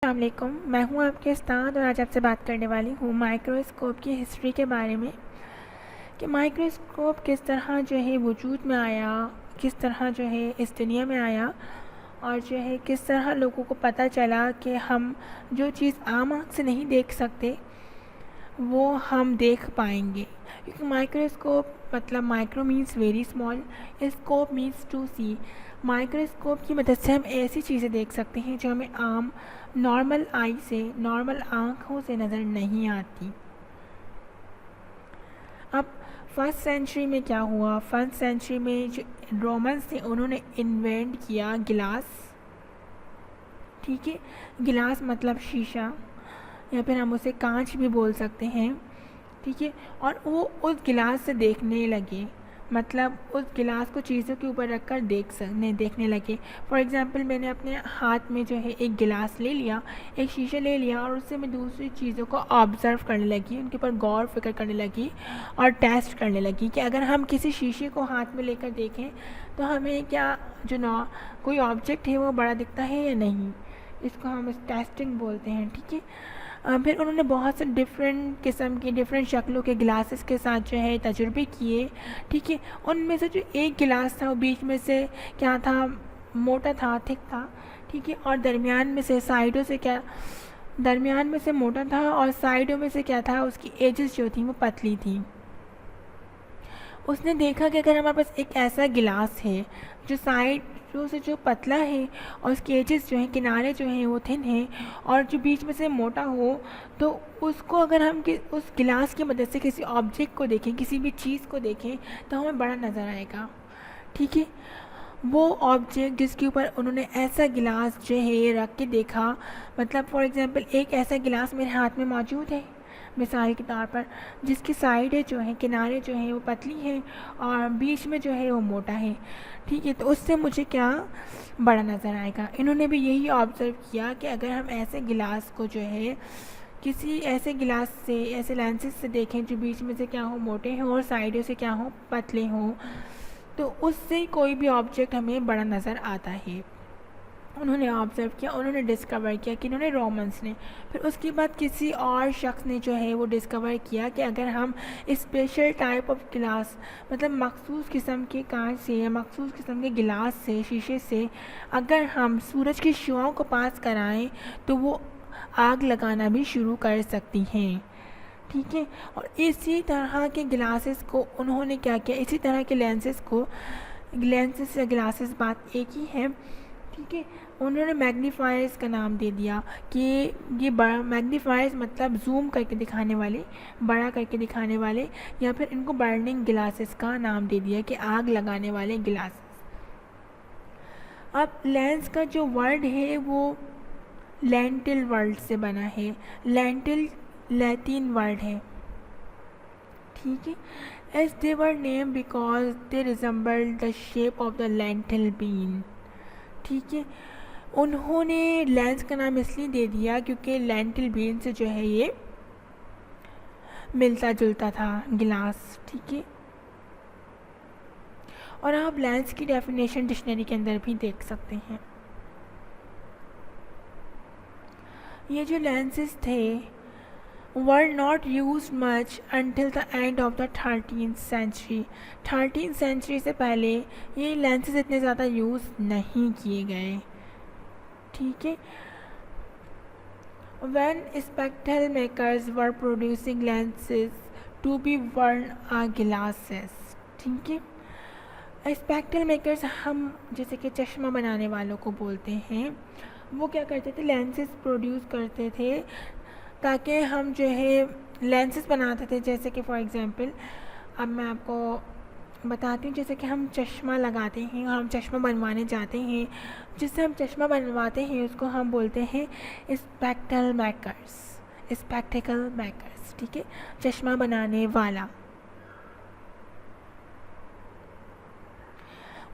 अस्सलाम वालेकुम। मैं हूं आपके उस्ताद और आज आपसे बात करने वाली हूं माइक्रोस्कोप की हिस्ट्री के बारे में कि माइक्रोस्कोप किस तरह जो है वजूद में आया, किस तरह जो है इस दुनिया में आया और जो है किस तरह लोगों को पता चला कि हम जो चीज़ आम आँख से नहीं देख सकते वो हम देख पाएंगे। क्योंकि माइक्रोस्कोप मतलब micro means very small, scope means to see. Microscope की मदद से हम ऐसी चीज़ें देख सकते हैं जो हमें आम नॉर्मल आई से, नॉर्मल आँखों से नज़र नहीं आती। अब फर्स्ट सेंचुरी में क्या हुआ? फर्स्ट सेंचुरी में जो रोमन्स थे उन्होंने इन्वेंट किया गिलास। ठीक है, गिलास मतलब शीशा या फिर हम उसे कांच भी बोल सकते हैं। ठीक है, और वो उस गिलास से देखने लगे, मतलब उस गिलास को चीज़ों के ऊपर रख कर देखने लगे। फॉर एग्ज़ाम्पल मैंने अपने हाथ में जो है एक गिलास ले लिया, एक शीशा ले लिया और उससे मैं दूसरी चीज़ों को ऑब्ज़र्व करने लगी, उनके ऊपर गौर फिक्र करने लगी और टेस्ट करने लगी कि अगर हम किसी शीशे को हाथ में लेकर देखें तो हमें क्या जो ना कोई ऑब्जेक्ट है वो बड़ा दिखता है या नहीं। इसको हम टेस्टिंग बोलते हैं। ठीक है, फिर उन्होंने बहुत से डिफरेंट किस्म के डिफरेंट शक्लों के गिलासेस के साथ जो है तजुर्बे किए। ठीक है, उनमें से जो एक गिलास था वो बीच में से क्या था, मोटा था, थिक था। ठीक है, और दरमियान में से साइडों से क्या, दरमियान में से मोटा था और साइडों में से क्या था, उसकी एजेस जो थी वो पतली थी। उसने देखा कि अगर हमारे पास एक ऐसा गिलास है जो साइडों से जो पतला है और उसके एजेस जो हैं, किनारे जो हैं वो थिन हैं और जो बीच में से मोटा हो, तो उसको अगर हम उस गिलास की मदद से किसी ऑब्जेक्ट को देखें, किसी भी चीज़ को देखें तो हमें बड़ा नज़र आएगा। ठीक है, वो ऑब्जेक्ट जिसके ऊपर उन्होंने ऐसा गिलास जो है रख के देखा, मतलब फॉर एग्ज़ाम्पल एक ऐसा गिलास मेरे हाथ में मौजूद है मिसाल के तौर पर, जिसकी साइडें जो हैं, किनारे जो हैं वो पतली हैं और बीच में जो है वो मोटा है। ठीक है, तो उससे मुझे क्या बड़ा नज़र आएगा। इन्होंने भी यही ऑब्ज़र्व किया कि अगर हम ऐसे गिलास को जो है किसी ऐसे गिलास से, ऐसे लेंसेज से देखें जो बीच में से क्या हो मोटे हों और साइडों से क्या हो पतले हों, तो उससे कोई भी ऑब्जेक्ट हमें बड़ा नज़र आता है। उन्होंने ऑब्ज़र्व किया, उन्होंने डिस्कवर किया कि इन्होंने रोमन्स ने, फिर उसके बाद किसी और शख्स ने जो है वो डिस्कवर किया कि अगर हम स्पेशल टाइप ऑफ गिलास, मतलब मखसूस किस्म के कांच से या मखसूस किस्म के गिलास से, शीशे से अगर हम सूरज की शुआओं को पास कराएं तो वो आग लगाना भी शुरू कर सकती हैं। ठीक है, और इसी तरह के गिलासेस को उन्होंने क्या किया, इसी तरह के लेंसेस या गिलासेस बात एक ही है। ठीक है, उन्होंने मैग्नीफायर्स का नाम दे दिया कि ये बड़ा, मैग्नीफायर्स मतलब जूम करके दिखाने वाले, बड़ा करके दिखाने वाले, या फिर इनको बर्निंग गिलासेस का नाम दे दिया कि आग लगाने वाले गिलासेस। अब लेंस का जो वर्ड है वो लेंटिल वर्ड से बना है। लेंटिल लैटिन वर्ड है। ठीक है, as they were name because they resemble the shape of the lentil bean. ठीक है, उन्होंने लेंस का नाम इसलिए दे दिया क्योंकि लेंटिल बीन से जो है ये मिलता जुलता था गिलास। ठीक है, और आप लेंस की डेफिनेशन डिक्शनरी के अंदर भी देख सकते हैं। ये जो लेंसेज थे were not used much until the end of the 13th century। 13th century से पहले ये लेंसेज इतने ज़्यादा यूज़ नहीं किए गए। ठीक है, when spectacle makers were producing lenses to be worn on glasses। ठीक है, स्पेक्टल मेकर्स हम जैसे कि चश्मा बनाने वालों को बोलते हैं, वो क्या करते थे, लेंसेज प्रोड्यूस करते थे ताकि हम जो है लेंसेज बनाते थे। जैसे कि फॉर एग्ज़ाम्पल अब मैं आपको बताती हूँ, जैसे कि हम चश्मा लगाते हैं और हम चश्मा बनवाने जाते हैं, जिससे हम चश्मा बनवाते हैं उसको हम बोलते हैं स्पेक्टल मेकर्स, स्पेक्टिकल मेकर्स। ठीक है, चश्मा बनाने वाला।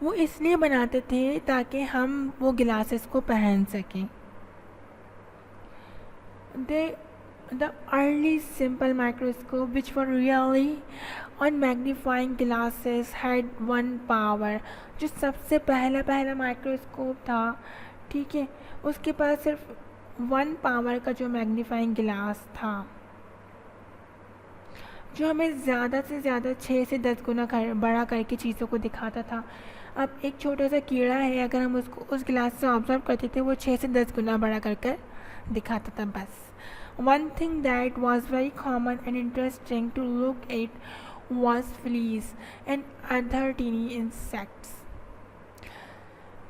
वो इसलिए बनाते थे ताकि हम वो गिलासेस को पहन सकें। The early simple microscope which were really on magnifying glasses had one power। जो सबसे पहला माइक्रोस्कोप था, ठीक है, उसके पास सिर्फ 1 पावर का जो मैग्नीफाइंग ग्लास था, जो हमें ज़्यादा से ज़्यादा 6 से 10 गुना बड़ा करके चीज़ों को दिखाता था। अब एक छोटा सा कीड़ा है, अगर हम उसको उस गिलास से ऑब्जर्व करते थे, वो 6 से 10 गुना बड़ा कर कर दिखाता था बस। One thing that was very common and interesting to look at was fleas and other tiny insects.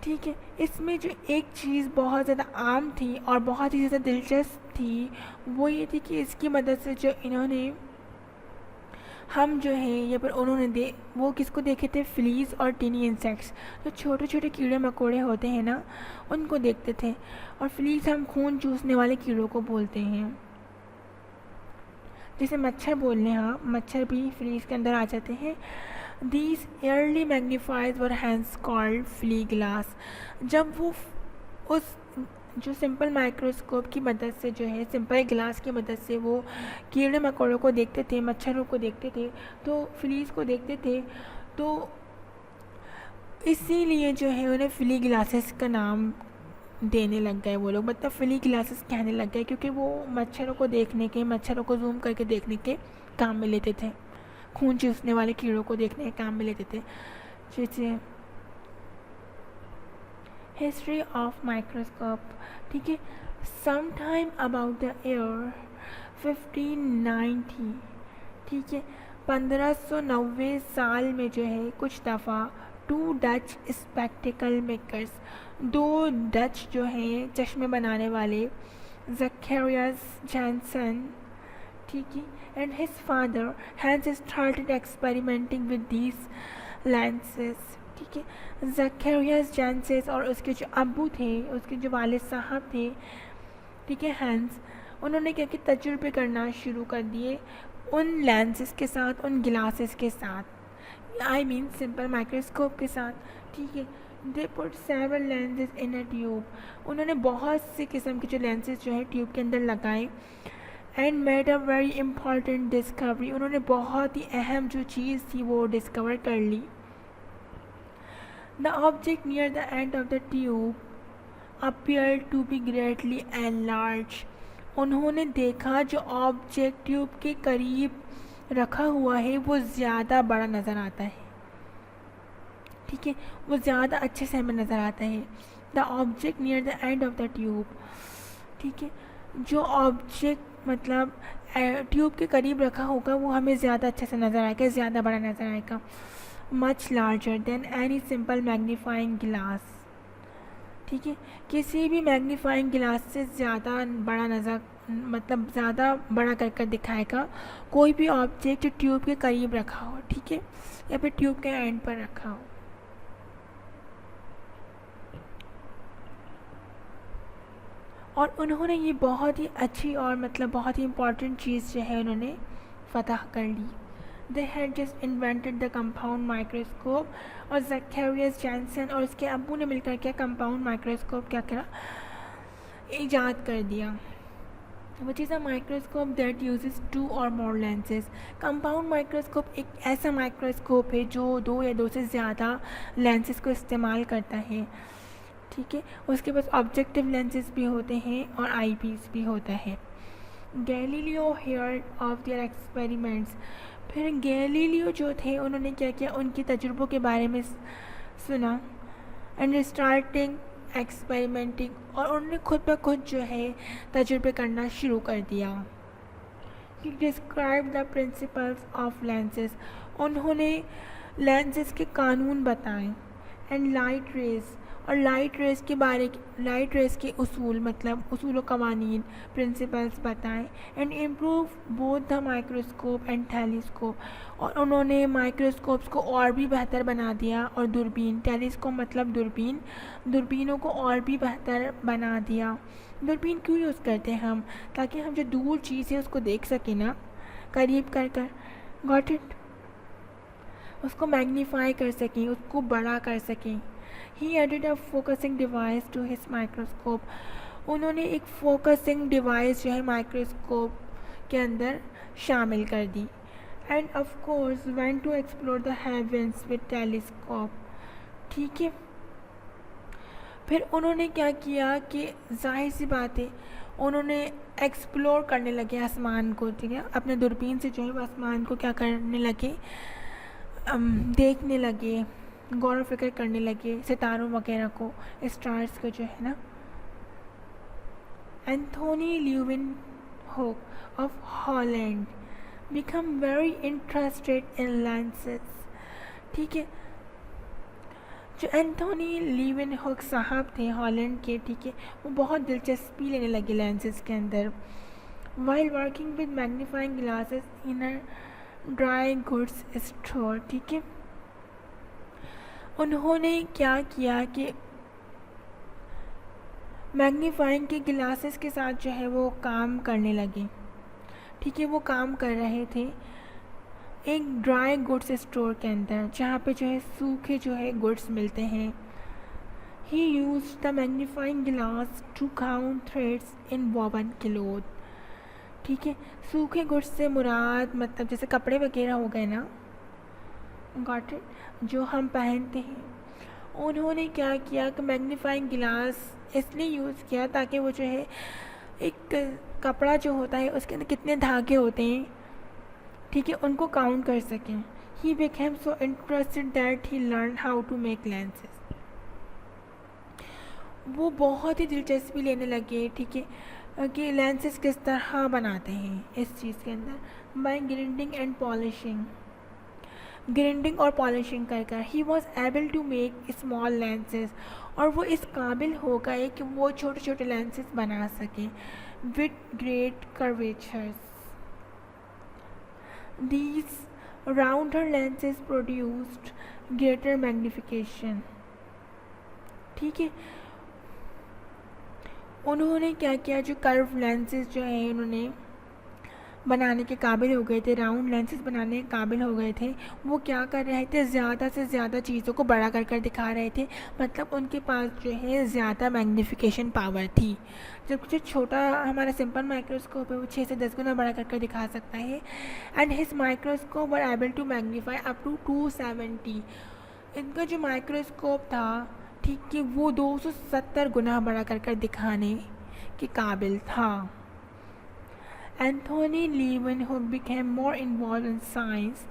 ठीक है, इसमें जो एक चीज़ बहुत ज़्यादा आम थी और बहुत ही ज़्यादा दिलचस्प थी, वो ये थी कि इसकी मदद से जो इन्होंने हम जो है ये पर उन्होंने वो किसको देखे थे, फ्लीज और टीनी इंसेक्ट्स, जो छोटे छोटे कीड़े मकोड़े होते हैं ना, उनको देखते थे। और फ्लीज हम खून चूसने वाले कीड़ों को बोलते हैं, जैसे मच्छर बोल रहे हैं, हाँ मच्छर भी फ्लीज के अंदर आ जाते हैं। These early magnifiers were hence called flea glass. जब वो उस जो सिंपल माइक्रोस्कोप की मदद से जो है, सिंपल ग्लास की मदद से वो कीड़े मकोड़ों को देखते थे, मच्छरों को देखते थे, तो फ्लीज को देखते थे, तो इसीलिए जो है उन्हें फ्ली ग्लासेस का नाम देने लग गए वो लोग, मतलब फ्ली ग्लासेस कहने लग गए, क्योंकि वो मच्छरों को देखने के, मच्छरों को जूम करके देखने के काम में लेते थे, खून चूसने वाले कीड़ों को देखने के काम में लेते थे। जैसे हिस्ट्री ऑफ माइक्रोस्कोप, ठीक है, some time about the year 1590, ठीक है, 1590 साल में जो है कुछ दफ़ा 2 डच स्पेक्टिकल मेकर्स, 2 डच जो हैं चश्मे बनाने वाले, ज़कैरियस जैनसन, ठीक है, and his father has started experimenting with these lenses. ठीक है, ज़कैरियस जैनसेस और उसके जो अब्बू थे, उसके जो वालिद साहब थे, ठीक है, हैंस, उन्होंने क्या कि तजुर्बे करना शुरू कर दिए उन लेंसेज के साथ, उन गिलासेस के साथ, आई मीन सिंपल माइक्रोस्कोप के साथ। ठीक है, they put several lenses in a tube, उन्होंने बहुत से किस्म के जो लेंसेज जो है ट्यूब के अंदर लगाए। And made a very important discovery, उन्होंने बहुत ही अहम जो चीज़ थी वो डिस्कवर कर ली। The object near the end of the tube appeared to be greatly enlarged. उन्होंने देखा जो ऑब्जेक्ट ट्यूब के करीब रखा हुआ है वो ज़्यादा बड़ा नज़र आता है। ठीक है, वो ज़्यादा अच्छे से हमें नज़र आता है। The object near the end of the tube, ठीक है, जो ऑब्जेक्ट मतलब ट्यूब के करीब रखा होगा वो हमें ज़्यादा अच्छे से नज़र आएगा, ज़्यादा बड़ा नज़र आएगा। Much larger than any simple magnifying glass, ठीक है, किसी भी मैग्नीफाइंग ग्लास से ज़्यादा बड़ा नज़र, मतलब ज़्यादा बड़ा कर कर दिखाएगा कोई भी ऑब्जेक्ट ट्यूब के करीब रखा हो, ठीक है, या फिर ट्यूब के एंड पर रखा हो। और उन्होंने ये बहुत ही अच्छी और मतलब बहुत ही इम्पॉर्टेंट चीज़ जो है उन्होंने फतह कर ली। They had just invented the compound microscope, और ज़कैरियस जैनसन और उसके अब्बू ने मिलकर के कंपाउंड माइक्रोस्कोप क्या करा, ईजाद कर दिया। Which is a microscope that uses 2 और मोर लेंसेज। कंपाउंड माइक्रोस्कोप एक ऐसा माइक्रोस्कोप है जो 2 या 2 से ज़्यादा लेंसेज को इस्तेमाल करता है। ठीक है, उसके पास ऑब्जेक्टिव लेंसेज भी होते हैं और आई पीस भी होता है। Galileo heard of their experiments, फिर गैलीलियो जो थे उन्होंने क्या किया, उनके तजुर्बों के बारे में सुना। एंड स्टार्टिंग एक्सपेरिमेंटिंग, और उन्होंने खुद ब खुद जो है तजुर्बे करना शुरू कर दिया। He describe the principles of lenses, उन्होंने लेंसेज के कानून बताए। एंड लाइट रेज, और लाइट रेस के उसूल, मतलब उसूल व कवानीन, प्रिंसिपल्स बताएं। And improve both the microscope and telescope, और उन्होंने माइक्रोस्कोप्स को और भी बेहतर बना दिया, और दूरबीन, टेलीस्कोप मतलब दूरबीन, दूरबीनों को और भी बेहतर बना दिया। दूरबीन क्यों यूज़ करते हैं हम, ताकि हम जो दूर चीज़ है उसको देख सकें ना, करीब कर कर, गॉट इट, उसको मैग्नीफाई कर सकें, उसको बड़ा कर सकें। He added a focusing device to his microscope, उन्होंने एक फोकसिंग डिवाइस जो है माइक्रोस्कोप के अंदर शामिल कर दी। And of course went to explore the heavens with telescope, ठीक है, फिर उन्होंने क्या किया कि जाहिर सी बात है उन्होंने एक्सप्लोर करने लगे आसमान को, ठीक है, अपने दूरबीन से जो है वो आसमान को क्या करने लगे, देखने लगे, गौर व फिक्र करने लगे सितारों वगैरह को, स्टार्स को जो है ना। Anthony Leeuwenhoek of Holland become very interested in lenses, ठीक है। जो एंथोनी ल्यूवेनहोक साहब थे हॉलैंड के, ठीक है, वो बहुत दिलचस्पी लेने लगे लेंसेज के अंदर। While working with magnifying glasses in a dry goods store, ठीक है, उन्होंने क्या किया कि मैग्नीफाइंग के ग्लासेस के साथ जो है वो काम करने लगे, ठीक है। वो काम कर रहे थे एक ड्राई गुड्स स्टोर के अंदर, जहाँ पे जो है सूखे जो है गुड्स मिलते हैं। He use the magnifying glass to count threads in woven cloth, ठीक है। सूखे गुड्स से मुराद मतलब जैसे कपड़े वगैरह हो गए ना, गॉट इट, जो हम पहनते हैं। उन्होंने क्या किया कि मैग्नीफाइंग ग्लास इसलिए यूज़ किया ताकि वो जो है एक कपड़ा जो होता है उसके अंदर कितने धागे होते हैं, ठीक है, उनको काउंट कर सकें। He became so interested that he learn how to make lenses, वो बहुत ही दिलचस्पी लेने लगे, ठीक है, कि लेंसेज किस तरह बनाते हैं इस चीज़ के अंदर। By grinding and polishing, grinding और पॉलिशिंग कर कर he was able to make small lenses, और वो इस काबिल हो गए कि वो छोटे छोटे लेंसेज बना सकें with great curvatures. These rounder lenses produced greater magnification, ठीक है। उन्होंने क्या किया, जो कर्व लेंसेज जो है उन्होंने बनाने के काबिल हो गए थे, राउंड लेंसेज बनाने के काबिल हो गए थे, वो क्या कर रहे थे, ज़्यादा से ज़्यादा चीज़ों को बड़ा कर कर दिखा रहे थे। मतलब उनके पास जो है ज़्यादा मैग्नीफिकेशन पावर थी। जब जो छोटा हमारा सिंपल माइक्रोस्कोप है वो 6 से 10 गुना बड़ा कर कर दिखा सकता है। And his microscope were able to magnify up to 270। इनका जो माइक्रोस्कोप था, ठीक है, वो 270 गुना बड़ा कर कर दिखाने के काबिल था। Anthony Leeuwenhoek became more involved in science.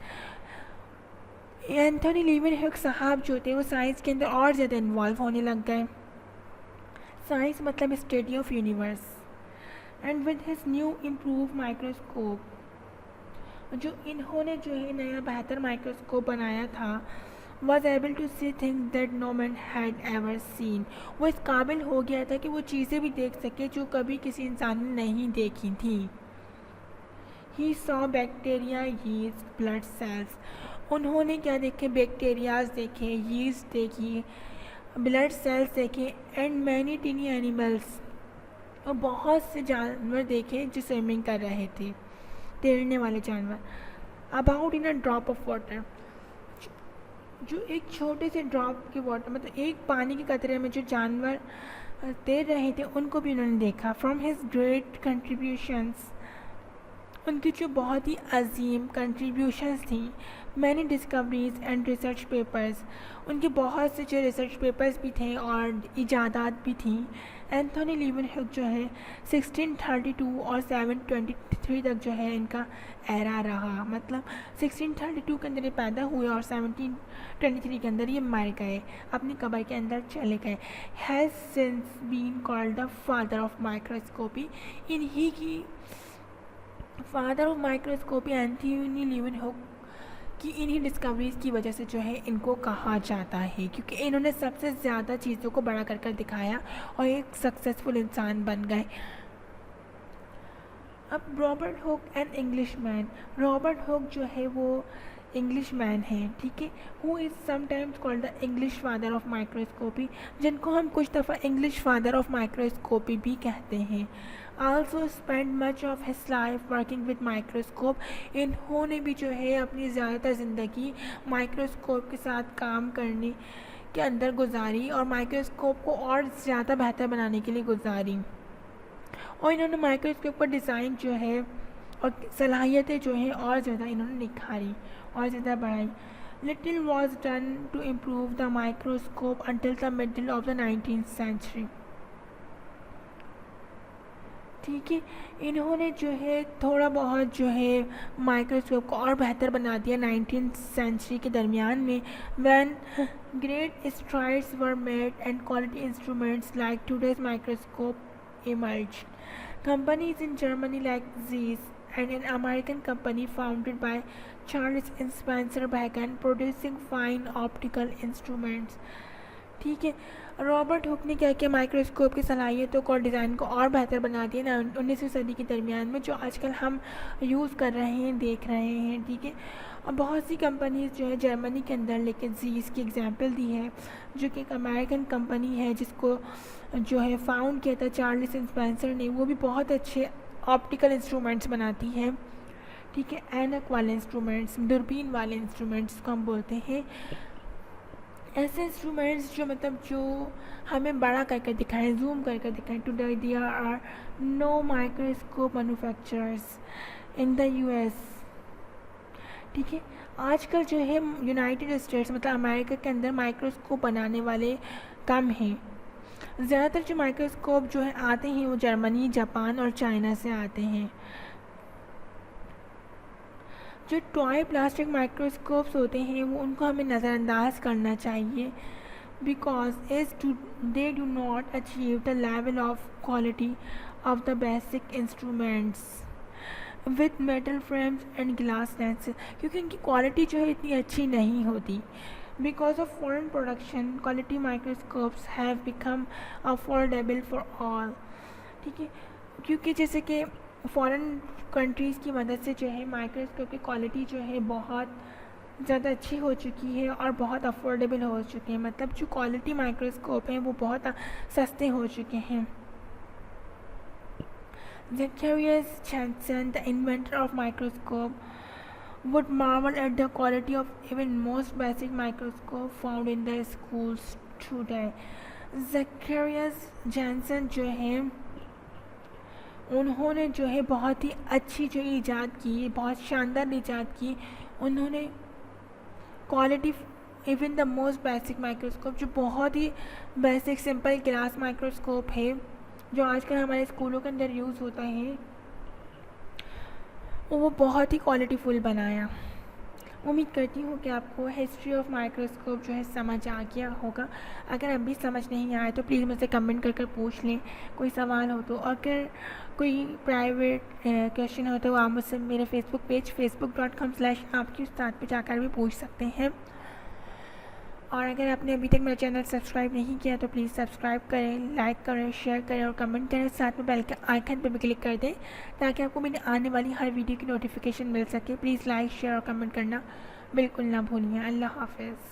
Anthony Leeuwenhoek साहब जो थे वो साइंस के अंदर और ज़्यादा इन्वॉल्व होने लग गए। साइंस मतलब study of universe. And with his new improve microscope, जो इन्होंने जो है नया बेहतर माइक्रोस्कोप बनाया था, was able to see things that no man had ever seen, वो इस काबिल हो गया था कि वो चीज़ें भी देख सके जो कभी किसी इंसान ने नहीं देखी थी। He saw bacteria, yeast, blood cells, उन्होंने क्या देखे, बैक्टीरियाज देखे, यीस्ट देखी, ब्लड सेल्स देखे, एंड मैनी टीनी एनिमल्स, और बहुत से जानवर देखे जो स्विमिंग कर रहे थे, तैरने वाले जानवर। About in a drop of water, जो एक छोटे से ड्रॉप के वाटर मतलब एक पानी के कतरे में जो जानवर तैर रहे थे उनको भी उन्होंने देखा। फ्रॉम हिज ग्रेट कंट्रीब्यूशंस, उनकी जो बहुत ही अजीम कंट्रीब्यूशंस थी, many discoveries and research papers, उनके बहुत से जो रिसर्च पेपर्स भी थे और इजादात भी थी। एंथोनी लीवेनहुक जो है 1632 और 723 तक जो है इनका एरा रहा, मतलब 1632 के अंदर ये पैदा हुए और 1723 के अंदर ये मर गए, अपनी कब्र के अंदर चले गए। Has since been called the father of microscopy, इन्हीं की father of microscopy Anthony Leeuwenhoek की इन्हीं डिस्कवरीज़ की वजह से जो है इनको कहा जाता है, क्योंकि इन्होंने सबसे ज़्यादा चीज़ों को बड़ा कर कर दिखाया और एक सक्सेसफुल इंसान बन गए। अब Robert Hooke an English man, Robert Hooke जो है वो इंग्लिश मैन है, ठीक है, who is sometimes called the English father of microscopy, जिनको हम कुछ दफ़ा इंग्लिश फादर ऑफ माइक्रोस्कोपी भी कहते हैं। Also spend much of his life working with microscope, इन्होंने भी जो है अपनी ज़्यादातर ज़िंदगी माइक्रोस्कोप के साथ काम करने के अंदर गुजारी और माइक्रोस्कोप को और ज़्यादा बेहतर बनाने के लिए गुजारी, और इन्होंने माइक्रोस्कोप का डिज़ाइन जो है और सलाहियतें जो हैं और ज़्यादा इन्होंने निखारी और ज़्यादा बढ़ाई। Little was done to improve the microscope until the middle of the 19th century. ठीक है, इन्होंने जो है थोड़ा बहुत जो है माइक्रोस्कोप को और बेहतर बना दिया 19th सेंचुरी के दरमियान में, when great strides were made and quality instruments like today's microscope emerge. Companies in Germany like Zeiss and an American company founded by Charles Spencer began producing fine optical instruments. ठीक है, Robert Hooke ने क्या किया, microscope की सलाहियतों को और design को और बेहतर बना दिया ना 19वीं सदी के दरमियान में, जो आजकल हम यूज़ कर रहे हैं, देख रहे हैं. ठीक है, और बहुत सी कंपनीज जो है जर्मनी के अंदर, लेकिन जीस की एग्जांपल दी है जो कि एक अमेरिकन कंपनी है जिसको जो है फाउंड किया था चार्ल्स स्पेंसर ने, वो भी बहुत अच्छे ऑप्टिकल इंस्ट्रूमेंट्स बनाती है. ठीक है, ऐनक वाले इंस्ट्रूमेंट्स, दूरबीन वाले इंस्ट्रूमेंट्स को हम बोलते हैं. ऐसे इंस्ट्रूमेंट्स जो मतलब जो हमें बड़ा करके दिखाएं, जूम करके दिखाएं. Today there are no microscope manufacturers in the US. ठीक है, आजकल जो है यूनाइटेड स्टेट्स मतलब अमेरिका के अंदर माइक्रोस्कोप बनाने वाले कम हैं. ज़्यादातर जो माइक्रोस्कोप जो है आते हैं वो जर्मनी, जापान और चाइना से आते हैं. जो टॉय प्लास्टिक माइक्रोस्कोप्स होते हैं वो उनको हमें नज़रअंदाज करना चाहिए, because they do not achieve the level of quality of the basic instruments with metal frames and glass lenses. क्योंकि इनकी क्वालिटी जो है इतनी अच्छी नहीं होती. Because of foreign production quality microscopes have become affordable for all. ठीक है, क्योंकि जैसे कि फॉरेन कंट्रीज़ की मदद से जो है माइक्रोस्कोप की क्वालिटी जो है बहुत ज़्यादा अच्छी हो चुकी है और बहुत अफोर्डेबल हो चुके हैं. मतलब जो क्वालिटी माइक्रोस्कोप हैं वो बहुत सस्ते हो चुके हैं. Zacharias Janssen, the inventor of microscope, would marvel at the quality of even most basic microscope found in the schools today. Zacharias Janssen जो है उन्होंने जो है बहुत ही अच्छी जो ईजाद की, बहुत शानदार ईजाद की. उन्होंने quality even the most basic microscope, जो बहुत ही बेसिक सिंपल ग्लास माइक्रोस्कोप है जो आजकल हमारे स्कूलों के अंदर यूज़ होता है, वो बहुत ही क्वालिटीफुल बनाया. उम्मीद करती हूँ कि आपको हिस्ट्री ऑफ माइक्रोस्कोप जो है समझ आ गया होगा. अगर अभी समझ नहीं आया तो प्लीज़ मुझसे कमेंट कर पूछ लें. कोई सवाल हो तो, अगर कोई प्राइवेट क्वेश्चन हो तो आप मुझसे मेरे फेसबुक पेज facebook.com/आपकी उस्ताद पे जाकर भी पूछ सकते हैं. और अगर आपने अभी तक मेरा चैनल सब्सक्राइब नहीं किया तो प्लीज़ सब्सक्राइब करें, लाइक करें, शेयर करें और कमेंट करें. साथ में बेल के आइकन पर भी क्लिक कर दें ताकि आपको मेरी आने वाली हर वीडियो की नोटिफिकेशन मिल सके. प्लीज़ लाइक, शेयर और कमेंट करना बिल्कुल ना भूलिए. अल्लाह हाफ़िज़.